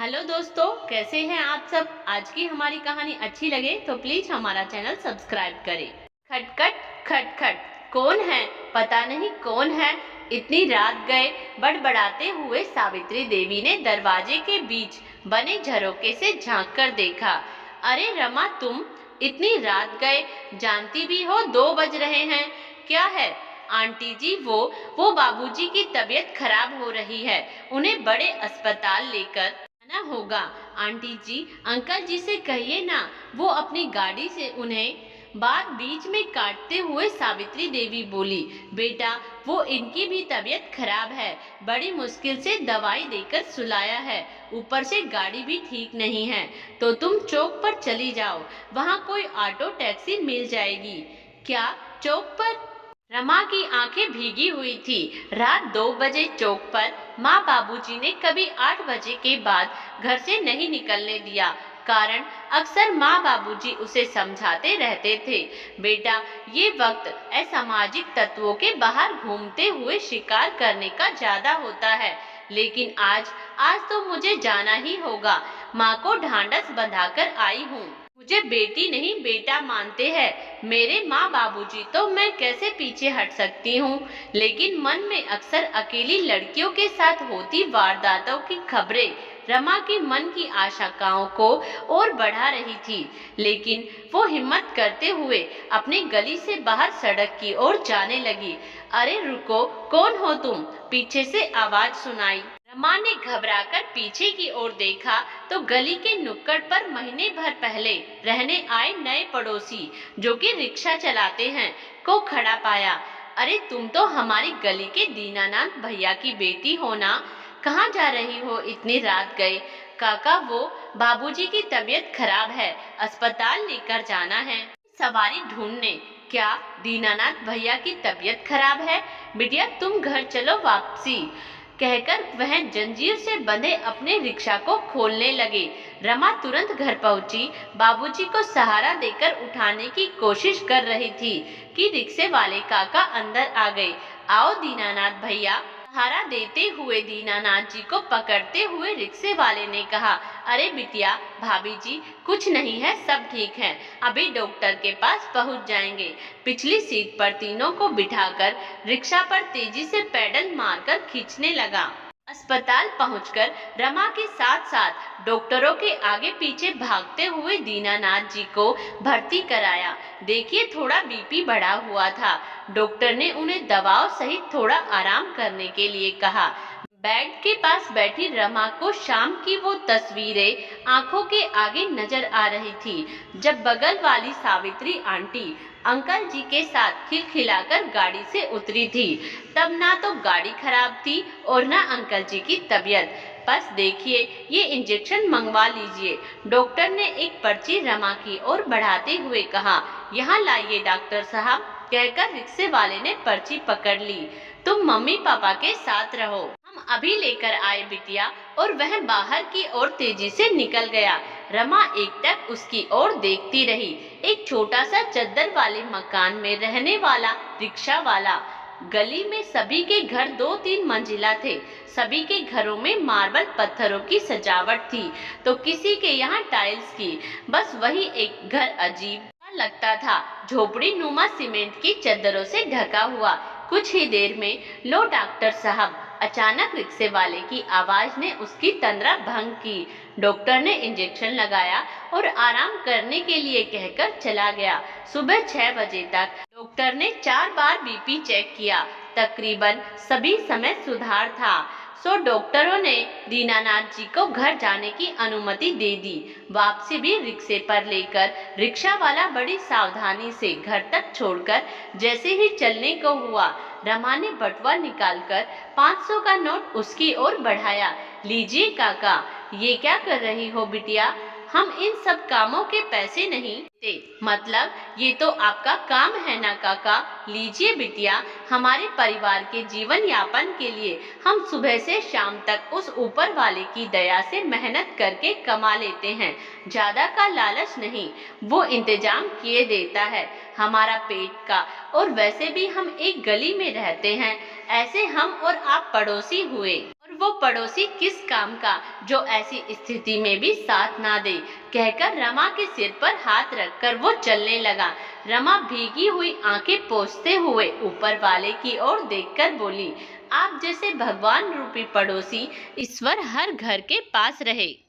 Hello दोस्तों, कैसे हैं आप सब। आज की हमारी कहानी अच्छी लगे तो प्लीज हमारा चैनल सब्सक्राइब करें। खटखट खटखट, कौन है? पता नहीं कौन है। इतनी रात गए, बड़बड़ाते हुए सावित्री देवी ने दरवाजे के बीच बने झरोके से झांक कर देखा। अरे रमा, तुम इतनी रात गए, जानती भी हो 2 बज रहे हैं। क्या है? आंटी जी, वो बाबूजी की तबीयत खराब हो रही है, उन्हें बड़े अस्पताल लेकर ना होगा। आंटी जी, अंकल जी से कहिए ना, वो अपनी गाड़ी से उन्हें। बात बीच में काटते हुए सावित्री देवी बोली, बेटा, वो इनकी भी तबीयत खराब है, बड़ी मुश्किल से दवाई देकर सुलाया है, ऊपर से गाड़ी भी ठीक नहीं है। तो तुम चौक पर चली जाओ, वहाँ कोई ऑटो टैक्सी मिल जाएगी। क्या? चौक पर? रमा की आंखें भीगी हुई थी। रात 2 बजे चौक पर माँ बाबूजी ने कभी 8 बजे के बाद घर से नहीं निकलने दिया। कारण अक्सर माँ बाबूजी उसे समझाते रहते थे, बेटा, ये वक्त असामाजिक तत्वों के बाहर घूमते हुए शिकार करने का ज्यादा होता है। लेकिन आज तो मुझे जाना ही होगा। माँ को ढांढस बंधाकर आई हूँ। मुझे बेटी नहीं बेटा मानते हैं मेरे माँ बाबूजी, तो मैं कैसे पीछे हट सकती हूँ। लेकिन मन में अक्सर अकेली लड़कियों के साथ होती वारदातों की खबरें रमा की मन की आशंकाओं को और बढ़ा रही थी। लेकिन वो हिम्मत करते हुए अपनी गली से बाहर सड़क की ओर जाने लगी। अरे रुको, कौन हो तुम? पीछे से आवाज सुनाई। रमा ने घबराकर पीछे की ओर देखा तो गली के नुक्कड़ पर महीने भर पहले रहने आए नए पड़ोसी, जो कि रिक्शा चलाते हैं, को खड़ा पाया। अरे तुम तो हमारी गली के दीनानाथ भैया की बेटी हो ना? कहाँ जा रही हो इतनी रात गए? काका, वो बाबूजी की तबीयत खराब है, अस्पताल लेकर जाना है। सवारी ढूंढने। क्या दीनानाथ भैया की तबीयत खराब है? बिटिया, तुम घर चलो वापसी, कहकर वह जंजीर से बंधे अपने रिक्शा को खोलने लगे। रमा तुरंत घर पहुंची, बाबूजी को सहारा देकर उठाने की कोशिश कर रही थी कि रिक्शे वाले काका अंदर आ गए। आओ दीनानाथ भैया। सहारा देते हुए दीनानाथ जी को पकड़ते हुए रिक्शे वाले ने कहा, अरे बिटिया, भाभी जी, कुछ नहीं है, सब ठीक है, अभी डॉक्टर के पास पहुंच जाएंगे। पिछली सीट पर तीनों को बिठाकर रिक्शा पर तेजी से पैडल मारकर खींचने लगा। अस्पताल पहुंचकर रमा के साथ साथ डॉक्टरों के आगे पीछे भागते हुए दीनानाथ जी को भर्ती कराया। देखिए, थोड़ा बीपी बढ़ा हुआ था। डॉक्टर ने उन्हें दवाओं सहित थोड़ा आराम करने के लिए कहा। बेड के पास बैठी रमा को शाम की वो तस्वीरें आंखों के आगे नजर आ रही थी, जब बगल वाली सावित्री आंटी अंकल जी के साथ खिलखिलाकर गाड़ी से उतरी थी। तब ना तो गाड़ी खराब थी और ना अंकल जी की तबीयत। बस देखिए, ये इंजेक्शन मंगवा लीजिए, डॉक्टर ने एक पर्ची रमा की ओर बढ़ाते हुए कहा। यहाँ लाइए डॉक्टर साहब, कहकर रिक्शे वाले ने पर्ची पकड़ ली। तुम मम्मी पापा के साथ रहो, हम अभी लेकर आए बिटिया। और वह बाहर की ओर तेजी से निकल गया। रमा एकटक उसकी ओर देखती रही। एक छोटा सा चद्दर वाले मकान में रहने वाला रिक्शा वाला। गली में सभी के घर 2-3 मंजिला थे। सभी के घरों में मार्बल पत्थरों की सजावट थी, तो किसी के यहाँ टाइल्स की। बस वही एक घर अजीब लगता था, झोपड़ी नुमा सीमेंट की चद्दरों से ढका हुआ। कुछ ही देर में, लो डॉक्टर साहब। अचानक रिक्शे वाले की आवाज ने उसकी तंद्रा भंग की। डॉक्टर ने इंजेक्शन लगाया और आराम करने के लिए कहकर चला गया। सुबह 6 बजे तक डॉक्टर ने 4 बार बीपी चेक किया। तकरीबन सभी समय सुधार था। सो डॉक्टरों ने दीनानाथ जी को घर जाने की अनुमति दे दी। वापसी भी रिक्शे पर लेकर रिक्शा वाला बड़ी सावधानी से घर तक छोड़कर जैसे ही चलने को हुआ, रमा ने बटुआ निकालकर 500 का नोट उसकी ओर बढ़ाया। लीजिए काका। ये क्या कर रही हो बिटिया? हम इन सब कामों के पैसे नहीं देते। मतलब ये तो आपका काम है ना काका। लीजिए बिटिया, हमारे परिवार के जीवन यापन के लिए हम सुबह से शाम तक उस ऊपर वाले की दया से मेहनत करके कमा लेते हैं। ज्यादा का लालच नहीं, वो इंतजाम किए देता है हमारा पेट का। और वैसे भी हम एक गली में रहते हैं, ऐसे हम और आप पड़ोसी हुए। और वो पड़ोसी किस काम का जो ऐसी स्थिति में भी साथ ना दे, कहकर रमा के सिर पर हाथ रखकर वो चलने लगा। रमा भीगी हुई आंखें पोंछते हुए ऊपर वाले की ओर देखकर बोली, आप जैसे भगवान रूपी पड़ोसी ईश्वर हर घर के पास रहे।